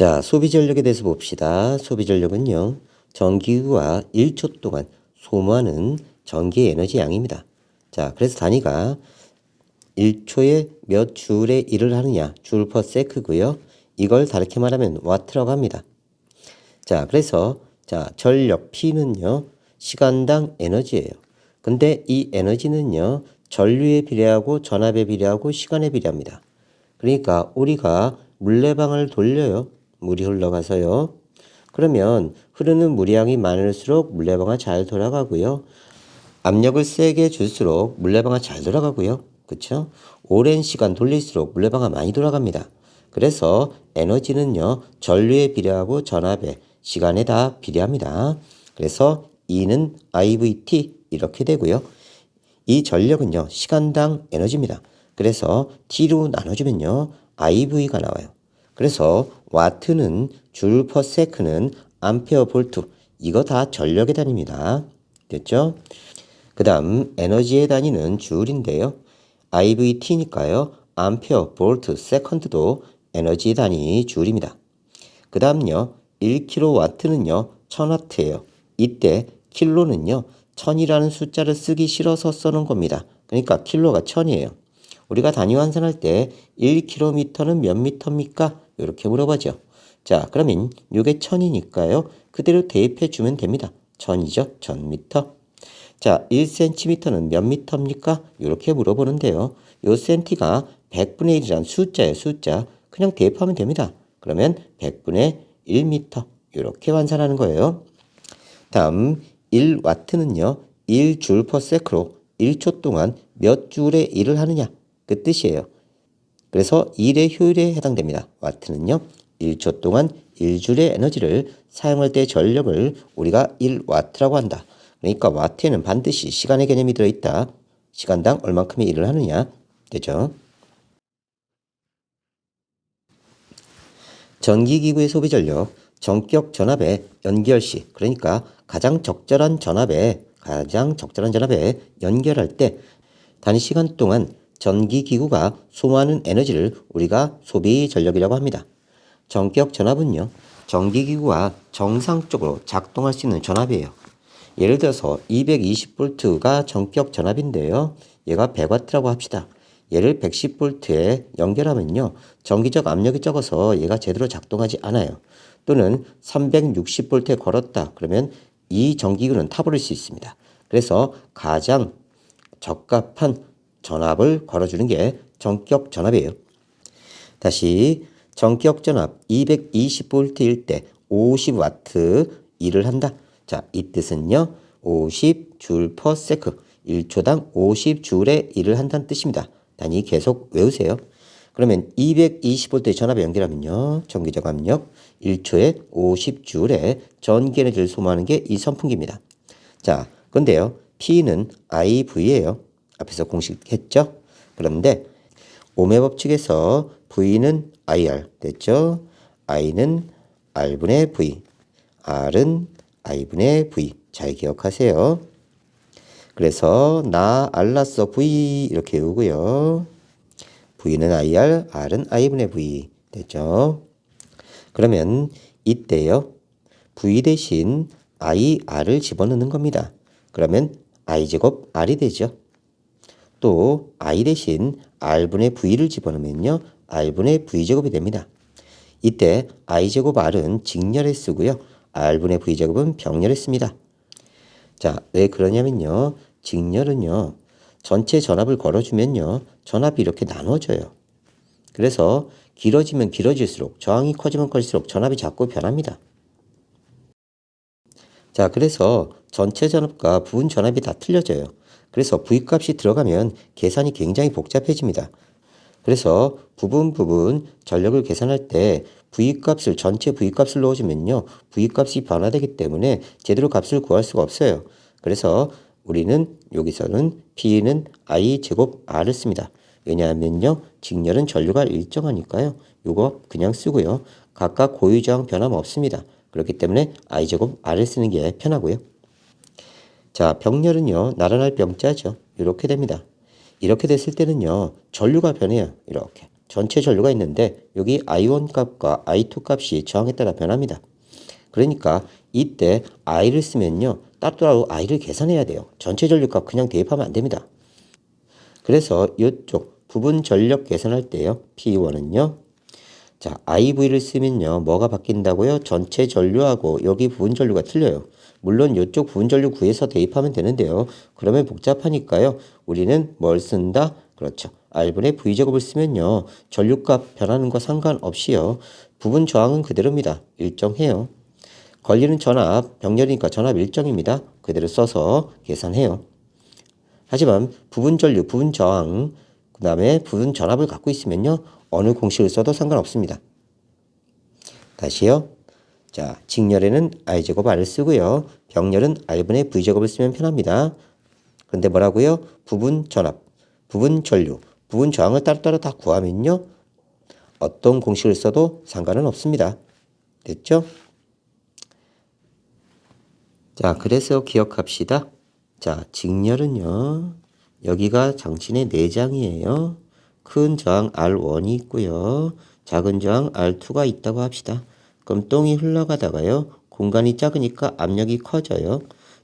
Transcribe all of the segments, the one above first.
자, 소비 전력에 대해서 봅시다. 소비 전력은요, 전기구가 1초 동안 소모하는 전기 에너지 양입니다. 자, 그래서 단위가 1초에 몇 줄의 일을 하느냐, 줄 퍼 세크고요. 이걸 다르게 말하면 와트라고 합니다. 자, 그래서 전력 P는요, 시간당 에너지예요. 근데 이 에너지는요, 전류에 비례하고 전압에 비례하고 시간에 비례합니다. 그러니까 우리가 물레방아를 돌려요. 물이 흘러가서요. 그러면 흐르는 물량이 많을수록 물레방아 잘 돌아가고요. 압력을 세게 줄수록 물레방아 잘 돌아가고요. 그쵸? 오랜 시간 돌릴수록 물레방아 많이 돌아갑니다. 그래서 에너지는요, 전류에 비례하고 전압에, 시간에 다 비례합니다. 그래서 E는 IVT 이렇게 되고요. 이 전력은요, 시간당 에너지입니다. 그래서 T로 나눠주면요, IV가 나와요. 그래서 와트는 줄 퍼 세크는 암페어 볼트, 이거 다 전력의 단위입니다. 됐죠? 그 다음 에너지의 단위는 줄인데요. IVT니까요. 암페어 볼트 세컨드도 에너지 단위 줄입니다. 그 다음요. 1kW는요. 1000W예요. 이때 킬로는요. 1000이라는 숫자를 쓰기 싫어서 써놓은 겁니다. 그러니까 킬로가 1000이에요. 우리가 단위 환산할 때 1km는 몇 미터입니까? 이렇게 물어보죠. 자, 그러면 이게 1000이니까요. 그대로 대입해 주면 됩니다. 1000이죠. 1000m. 자, 1cm는 몇 미터입니까? 이렇게 물어보는데요. 요 cm가 100분의 1이란 숫자예요. 숫자. 그냥 대입하면 됩니다. 그러면 100분의 1m. 이렇게 환산하는 거예요. 다음 1W는요. 1줄 퍼 세크로 1초 동안 몇 줄의 일을 하느냐. 그 뜻이에요. 그래서 일의 효율에 해당됩니다. 와트는요. 1초 동안 1줄의 에너지를 사용할 때 전력을 우리가 1와트라고 한다. 그러니까 와트에는 반드시 시간의 개념이 들어있다. 시간당 얼만큼의 일을 하느냐. 되죠? 전기기구의 소비 전력, 전격 전압의 연결 시, 그러니까 가장 적절한 전압에 연결할 때 단위 시간 동안 전기기구가 소모하는 에너지를 우리가 소비 전력이라고 합니다. 전격 전압은요, 전기기구가 정상적으로 작동할 수 있는 전압이에요. 예를 들어서 220V가 전격 전압인데요. 얘가 100W라고 합시다. 얘를 110V에 연결하면요. 전기적 압력이 적어서 얘가 제대로 작동하지 않아요. 또는 360V에 걸었다. 그러면 이 전기구는 타버릴 수 있습니다. 그래서 가장 적합한 전압을 걸어주는 게 전격 전압이에요. 다시 전격 전압 220V일 때 50W 일을 한다. 자, 이 뜻은요. 50줄 퍼 세크 1초당 50줄의 일을 한다는 뜻입니다. 단위 계속 외우세요. 그러면 220V 전압에 연결하면요. 전기적 압력 1초에 50줄의 전기 에너지를 소모하는 게 이 선풍기입니다. 자, 근데요. P는 IV예요. 앞에서 공식 했죠? 그런데 오음의 법칙에서 V는 IR 됐죠? I는 R분의 V, R은 I분의 V. 잘 기억하세요. 그래서 나 알랐어 V 이렇게 외우고요. V는 IR, R은 I분의 V 됐죠? 그러면 이때요. V 대신 IR을 집어넣는 겁니다. 그러면 I제곱 R이 되죠. 또 I 대신 R분의 V를 집어넣으면요. R분의 V제곱이 됩니다. 이때 I제곱 R은 직렬에 쓰고요. R분의 V제곱은 병렬에 씁니다. 자, 왜 그러냐면요. 직렬은요. 전체 전압을 걸어주면요. 전압이 이렇게 나눠져요. 그래서 길어지면 길어질수록 저항이 커지면 커질수록 전압이 자꾸 변합니다. 자, 그래서 전체 전압과 부분 전압이 다 틀려져요. 그래서 V값이 들어가면 계산이 굉장히 복잡해집니다. 그래서 부분 전력을 계산할 때 V값을 전체 V값을 넣어주면요. V값이 변화되기 때문에 제대로 값을 구할 수가 없어요. 그래서 우리는 여기서는 P는 I제곱 R을 씁니다. 왜냐하면요. 직렬은 전류가 일정하니까요. 요거 그냥 쓰고요. 각각 고유저항 변함 없습니다. 그렇기 때문에 I제곱 R을 쓰는 게 편하고요. 자, 병렬은요. 나란할 병자죠. 이렇게 됩니다. 이렇게 됐을 때는요. 전류가 변해요. 이렇게. 전체 전류가 있는데 여기 I1 값과 I2 값이 저항에 따라 변합니다. 그러니까 이때 I를 쓰면요. 따로 I를 계산해야 돼요. 전체 전류값 그냥 대입하면 안 됩니다. 그래서 이쪽 부분 전력 계산할 때요. P1은요. 자, IV를 쓰면요. 뭐가 바뀐다고요? 전체 전류하고 여기 부분 전류가 틀려요. 물론 이쪽 부분 전류 구해서 대입하면 되는데요. 그러면 복잡하니까요. 우리는 뭘 쓴다? 그렇죠. R분의 V제곱을 쓰면요. 전류값 변하는 거 상관없이요. 부분 저항은 그대로입니다. 일정해요. 걸리는 전압, 병렬이니까 전압 일정입니다. 그대로 써서 계산해요. 하지만 부분 전류, 부분 저항, 그 다음에 부분 전압을 갖고 있으면요. 어느 공식을 써도 상관없습니다. 다시요. 자, 직렬에는 I제곱 R을 쓰고요. 병렬은 R분의 V제곱을 쓰면 편합니다. 그런데 뭐라고요? 부분 전압, 부분 전류, 부분 저항을 따로따로 다 구하면요. 어떤 공식을 써도 상관은 없습니다. 됐죠? 자, 그래서 기억합시다. 자, 직렬은요. 여기가 장신의 내장이에요. 큰 저항 R1이 있고요. 작은 저항 R2가 있다고 합시다. 그럼 똥이 흘러가다가요. 공간이 작으니까 압력이 커져요.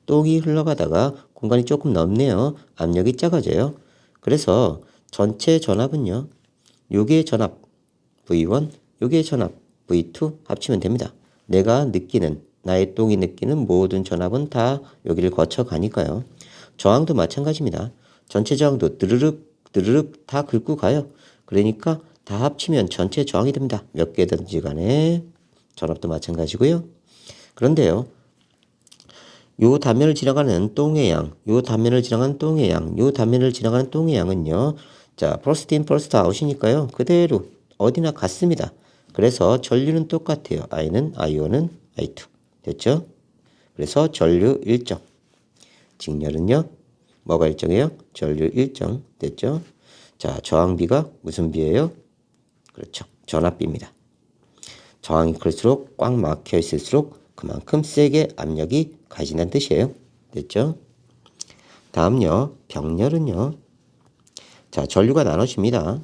똥이 흘러가다가 공간이 조금 넓네요. 압력이 작아져요. 그래서 전체 전압은요. 요게 전압 V1, 요게 전압 V2 합치면 됩니다. 내가 느끼는 나의 똥이 느끼는 모든 전압은 다 여기를 거쳐 가니까요. 저항도 마찬가지입니다. 전체 저항도 드르륵 다 긁고 가요. 그러니까 다 합치면 전체 저항이 됩니다. 몇 개든지 간에 전압도 마찬가지고요. 그런데요. 요 단면을 지나가는 똥의 양, 요 단면을 지나가는 똥의 양, 요 단면을 지나가는 똥의 양은요. 자, 플러스 인 플러스 아웃이니까요. 그대로 어디나 같습니다. 그래서 전류는 똑같아요. I는 I1은 I2. 됐죠? 그래서 전류 일정. 직렬은요. 뭐가 일정해요? 전류 일정. 됐죠? 자, 저항비가 무슨 비예요? 그렇죠. 전압비입니다. 저항이 클수록 꽉 막혀 있을수록 그만큼 세게 압력이 가진다는 뜻이에요. 됐죠? 다음요. 병렬은요. 자, 전류가 나눠집니다.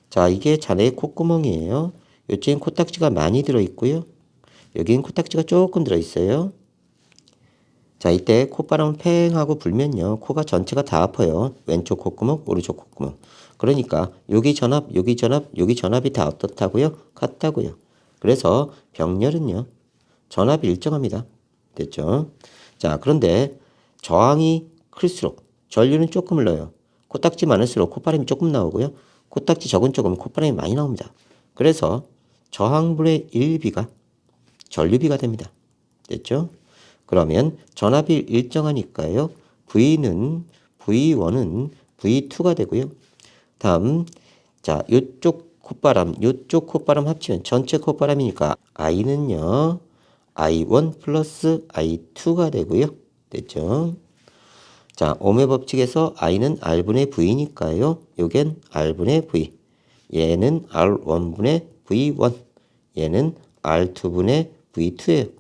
자, 이게 자네의 콧구멍이에요. 이쪽엔 코딱지가 많이 들어있고요. 여기엔 코딱지가 조금 들어있어요. 자, 이때 콧바람을 팽 하고 불면요. 코가 전체가 다 아파요. 왼쪽 콧구멍, 오른쪽 콧구멍. 그러니까 여기 전압, 여기 전압, 여기 전압이 다 어떻다고요? 같다고요. 그래서 병렬은요. 전압이 일정합니다. 됐죠? 자, 그런데 저항이 클수록 전류는 조금 흘러요. 코딱지 많을수록 콧바람이 조금 나오고요. 코딱지 적은 쪽은 콧바람이 많이 나옵니다. 그래서 저항분의 1비가 전류비가 됩니다. 됐죠? 그러면 전압이 일정하니까요. V1은 V2가 되고요. 다음 자, 요쪽 콧바람 합치면 전체 콧바람이니까 I는요. I1 플러스 I2가 되고요. 됐죠? 자, ohm의 법칙에서 I는 R분의 V니까요. 요겐 R분의 V. 얘는 R1분의 V1. 얘는 R2분의 V2예요.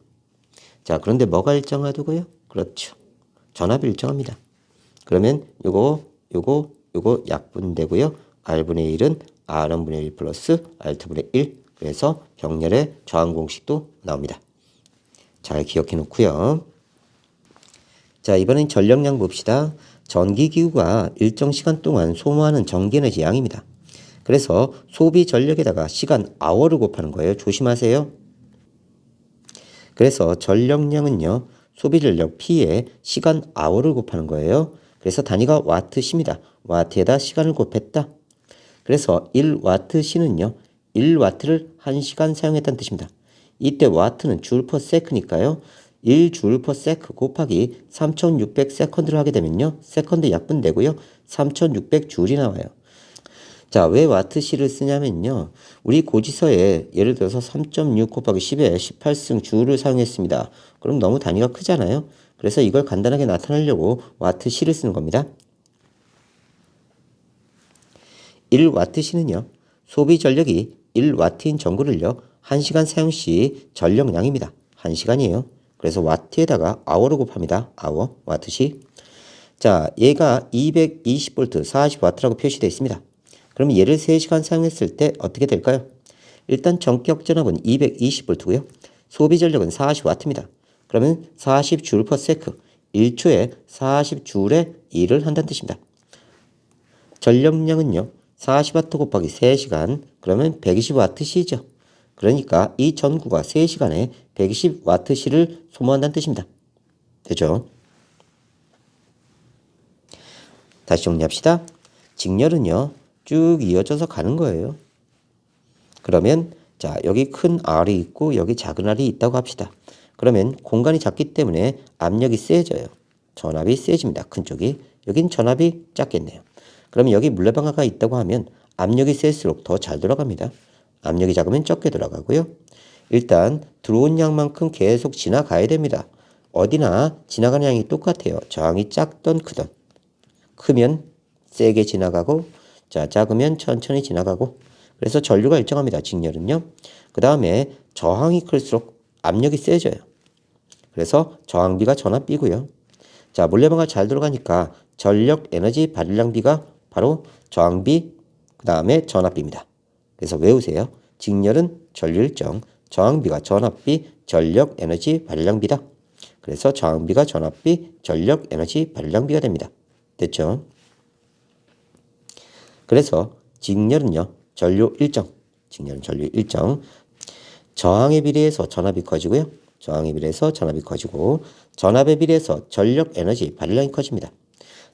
자, 그런데 뭐가 일정하다고요? 그렇죠. 전압이 일정합니다. 그러면 요거 약분되고요. R분의 1은 R1분의 1 플러스 R2분의 1. 그래서 병렬의 저항 공식도 나옵니다. 잘 기억해 놓고요. 자, 이번엔 전력량 봅시다. 전기기구가 일정 시간 동안 소모하는 전기에너지 양입니다. 그래서 소비 전력에다가 시간 아워를 곱하는 거예요. 조심하세요. 그래서 전력량은요. 소비 전력 P에 시간 아워를 곱하는 거예요. 그래서 단위가 와트시입니다. 와트에다 시간을 곱했다. 그래서 1와트시는요. 1와트를 1시간 사용했다는 뜻입니다. 이때 와트는 줄 퍼 세크니까요. 1줄 퍼 세크 곱하기 3600 세컨드를 하게 되면요. 세컨드 약분되고요. 3600줄이 나와요. 자, 왜 와트시를 쓰냐면요. 우리 고지서에 예를 들어서 3.6 곱하기 10에 18승 줄을 사용했습니다. 그럼 너무 단위가 크잖아요. 그래서 이걸 간단하게 나타내려고 와트시를 쓰는 겁니다. 1와트시는요. 소비 전력이 1와트인 전구를요. 1시간 사용 시 전력량입니다. 1시간이에요. 그래서 와트에다가 아워로 곱합니다. 아워, 와트시. 자, 얘가 220V 40W라고 표시되어 있습니다. 그럼 얘를 3시간 사용했을 때 어떻게 될까요? 일단 전격 전압은 220V고요. 소비 전력은 40W입니다. 그러면 40J/s 1초에 40J의 일을 한다는 뜻입니다. 전력량은요. 40W 곱하기 3시간 그러면 120W시죠. 그러니까 이 전구가 3시간에 120W시를 소모한다는 뜻입니다. 되죠? 다시 정리합시다. 직렬은요. 쭉 이어져서 가는 거예요. 그러면 자 여기 큰 R이 있고 여기 작은 R이 있다고 합시다. 그러면 공간이 작기 때문에 압력이 세져요. 전압이 세집니다. 큰 쪽이. 여긴 전압이 작겠네요. 그러면 여기 물레방아가 있다고 하면 압력이 셀수록 더 잘 돌아갑니다. 압력이 작으면 적게 돌아가고요. 일단 들어온 양만큼 계속 지나가야 됩니다. 어디나 지나가는 양이 똑같아요. 저항이 작던 크던. 크면 세게 지나가고 자 작으면 천천히 지나가고 그래서 전류가 일정합니다. 직렬은요. 그 다음에 저항이 클수록 압력이 세져요. 그래서 저항비가 전압비고요. 자 물레방아 잘 돌아가니까 전력 에너지 발량비가 바로 저항비 그 다음에 전압비입니다. 그래서 외우세요. 직렬은 전류 일정, 저항비가 전압비, 전력 에너지 발량비다. 그래서 저항비가 전압비, 전력 에너지 발량비가 됩니다. 됐죠? 그래서 직렬은요. 전류 일정, 직렬은 전류 일정, 저항에 비례해서 전압이 커지고요. 저항에 비례해서 전압이 커지고 전압에 비례해서 전력 에너지 발량이 커집니다.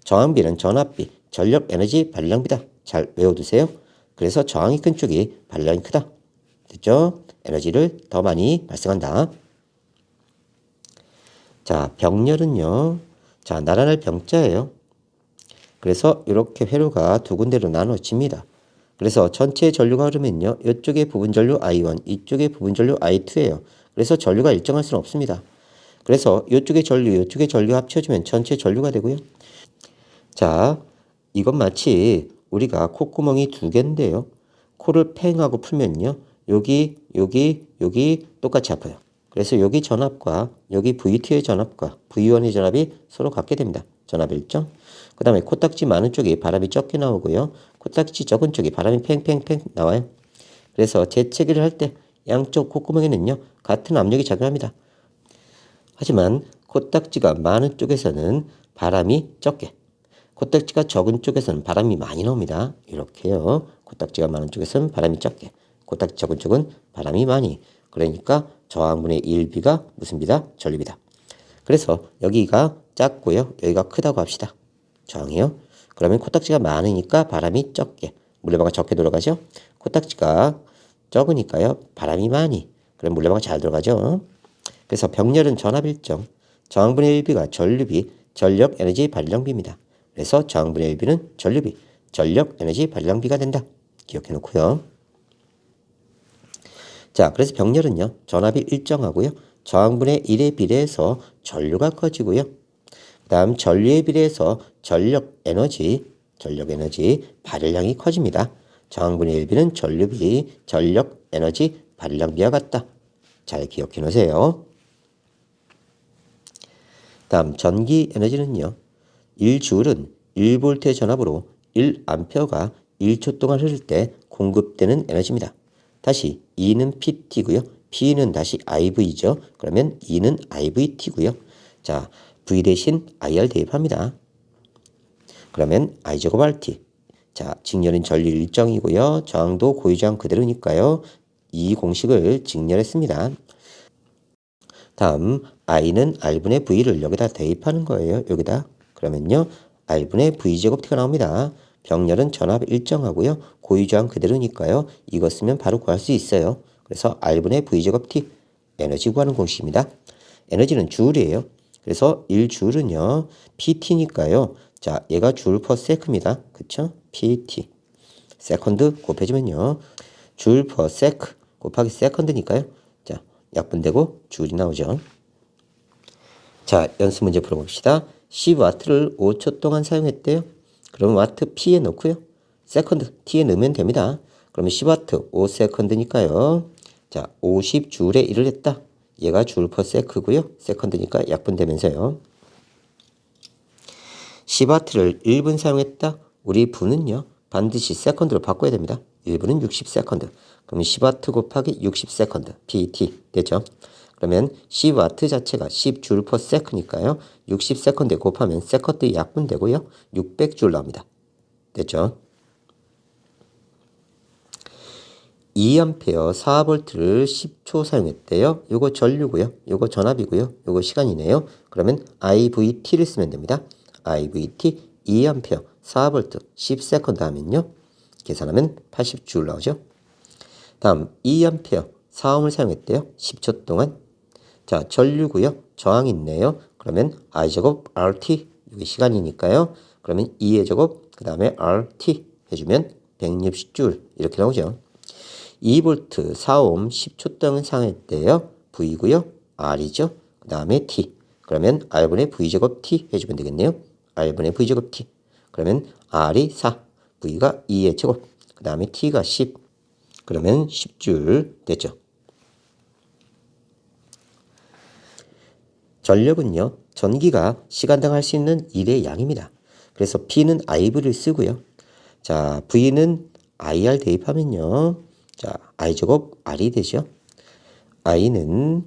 저항비는 전압비, 전력 에너지 발량비다. 잘 외워두세요. 그래서 저항이 큰 쪽이 발량이 크다. 됐죠? 에너지를 더 많이 발생한다. 자, 병렬은요. 자, 나란할 병자예요. 그래서 이렇게 회로가 두 군데로 나눠집니다. 그래서 전체 전류가 흐르면요. 이쪽에 부분 전류 I1, 이쪽에 부분 전류 I2예요. 그래서 전류가 일정할 수는 없습니다. 그래서 이쪽에 전류, 이쪽에 전류 합쳐지면 전체 전류가 되고요. 자, 이건 마치 우리가 콧구멍이 두 개인데요. 코를 팽하고 풀면요. 여기 똑같이 아파요. 그래서 여기 전압과 여기 V2의 전압과 V1의 전압이 서로 같게 됩니다. 전압 일정. 그 다음에 코딱지 많은 쪽이 바람이 적게 나오고요. 코딱지 적은 쪽이 바람이 팽팽팽 나와요. 그래서 재채기를 할 때 양쪽 콧구멍에는요. 같은 압력이 작용합니다. 하지만 코딱지가 많은 쪽에서는 바람이 적게, 코딱지가 적은 쪽에서는 바람이 많이 나옵니다. 이렇게요. 코딱지가 많은 쪽에서는 바람이 적게, 코딱지 적은 쪽은 바람이 많이. 그러니까 저항분의 1B가 무슨 비다? 전류비다. 그래서 여기가 작고요. 여기가 크다고 합시다. 저항이요. 그러면 코딱지가 많으니까 바람이 적게, 물레방아 적게 돌아가죠. 코딱지가 적으니까요. 바람이 많이. 그럼 물레방아 잘 돌아가죠. 그래서 병렬은 전압 일정, 저항분의 1B가 전류비, 전력 에너지 발량비입니다. 그래서 저항분의 1B는 전류비, 전력 에너지 발량비가 된다. 기억해 놓고요. 자, 그래서 병렬은요. 전압이 일정하고요. 저항분의 1에 비례해서 전류가 커지고요. 그 다음 전류에 비례해서 전력 에너지 발열량이 커집니다. 저항분의 1B는 전류비, 전력 에너지 발열량비와 같다. 잘 기억해 놓으세요. 다음 전기 에너지는요. 1J은 1V의 전압으로 1A가 1초 동안 흐를 때 공급되는 에너지입니다. 다시 E는 PT고요. P는 다시 IV죠. 그러면 E는 IVT고요. 자, V 대신 IR 대입합니다. 그러면 I제곱 RT. 자, 직렬은 전류 일정이고요. 저항도 고유저항 그대로니까요. 이 공식을 직렬했습니다. 다음 I는 R분의 V를 여기다 대입하는 거예요. 여기다. 그러면요. R분의 V제곱 T가 나옵니다. 병렬은 전압 일정하고요. 고유저항 그대로니까요. 이거 쓰면 바로 구할 수 있어요. 그래서 R분의 V제곱 T. 에너지 구하는 공식입니다. 에너지는 줄이에요. 그래서 1줄은요. PT니까요. 자, 얘가 줄 퍼 세크입니다. 그쵸? PT. 세컨드 곱해주면요. 줄 퍼 세크 곱하기 세컨드니까요. 자, 약분되고 줄이 나오죠. 자, 연습 문제 풀어봅시다. 10W를 5초 동안 사용했대요. 그러면 와트 P에 넣고요. 세컨드 T에 넣으면 됩니다. 그러면 10W 5세컨드니까요. 자, 50줄에 1을 했다. 얘가 줄 퍼 세크고요. 세컨드니까 약분되면서요. 10W를 1분 사용했다. 우리 분은요. 반드시 세컨드로 바꿔야 됩니다. 1분은 60세컨드. 그러면 10W 곱하기 60세컨드. PT 되죠? 그러면 10W 자체가 10줄 per sec니까요. 60세컨드에 곱하면 세컨드 약분 되고요. 600줄 나옵니다. 됐죠? 2A 4V를 10초 사용했대요. 요거 전류고요. 요거 전압이고요. 요거 시간이네요. 그러면 IVT를 쓰면 됩니다. IVT 2A 4V 10세컨드 하면요. 계산하면 80줄 나오죠. 다음 2A 4ohm을 사용했대요. 10초 동안. 자, 전류고요. 저항이 있네요. 그러면 I제곱 RT 이게 시간이니까요. 그러면 2의 제곱 그 다음에 RT 해주면 160줄 이렇게 나오죠. 2V 4ohm 10초 동안 사용했대요. V고요. R이죠. 그 다음에 T. 그러면 R분의 V제곱 T 해주면 되겠네요. R분의 V제곱 T. 그러면 R이 4, V가 2의 제곱, 그 다음에 T가 10. 그러면 10줄 됐죠. 전력은요. 전기가 시간당 할 수 있는 일의 양입니다. 그래서 P는 IV를 쓰고요. 자, V는 IR 대입하면요. 자, I제곱 R이 되죠. I는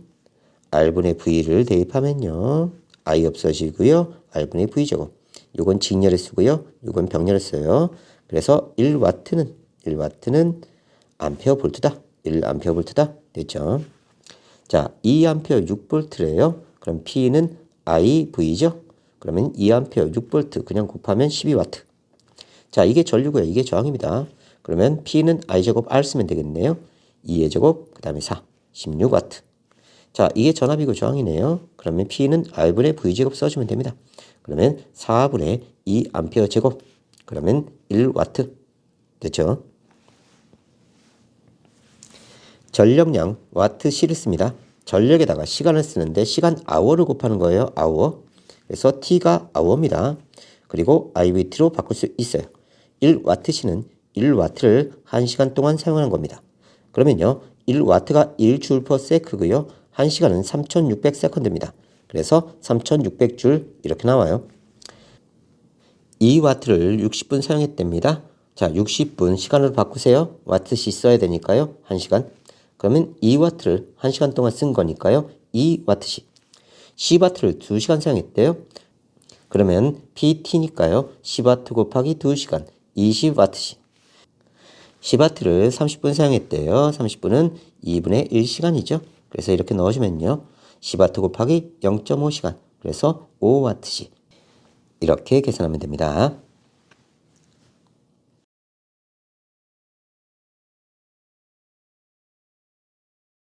R분의 V를 대입하면요. I 없어지고요. R분의 V제곱. 요건 직렬을 쓰고요. 요건 병렬을 써요. 그래서 1W는 암페어 볼트다. 1암페어 볼트다. 됐죠. 자, 2암페어 6볼트래요. 그럼 P는 IV죠. 그러면 2암페어 6볼트 그냥 곱하면 12W. 자, 이게 전류고요. 이게 저항입니다. 그러면 P는 I제곱 R 쓰면 되겠네요. 2의 제곱, 그 다음에 4, 16W. 자, 이게 전압이고 저항이네요. 그러면 P는 R분의 V제곱 써주면 됩니다. 그러면 4분의 2A 제곱. 그러면 1W. 됐죠? 전력량 와트시를 씁니다. 전력에다가 시간을 쓰는데 시간 아워를 곱하는 거예요. 아워. 그래서 T가 아워입니다. 그리고 IVT로 바꿀 수 있어요. 1W시는 1W를 1시간 동안 사용하는 겁니다. 그러면요. 1W가 1줄 per sec고요. 1시간은 3600세컨드입니다. 그래서 3600줄 이렇게 나와요. 2W를 60분 사용했답니다. 자, 60분 시간으로 바꾸세요. 와트시 써야 되니까요. 1시간. 그러면 2W를 1시간 동안 쓴 거니까요. 2W시. 10W를 2시간 사용했대요. 그러면 PT니까요. 10W 곱하기 2시간. 20W시. 10W를 30분 사용했대요. 30분은 2분의 1시간이죠. 그래서 이렇게 넣어주면요. 10W 곱하기 0.5시간. 그래서 5W시. 이렇게 계산하면 됩니다.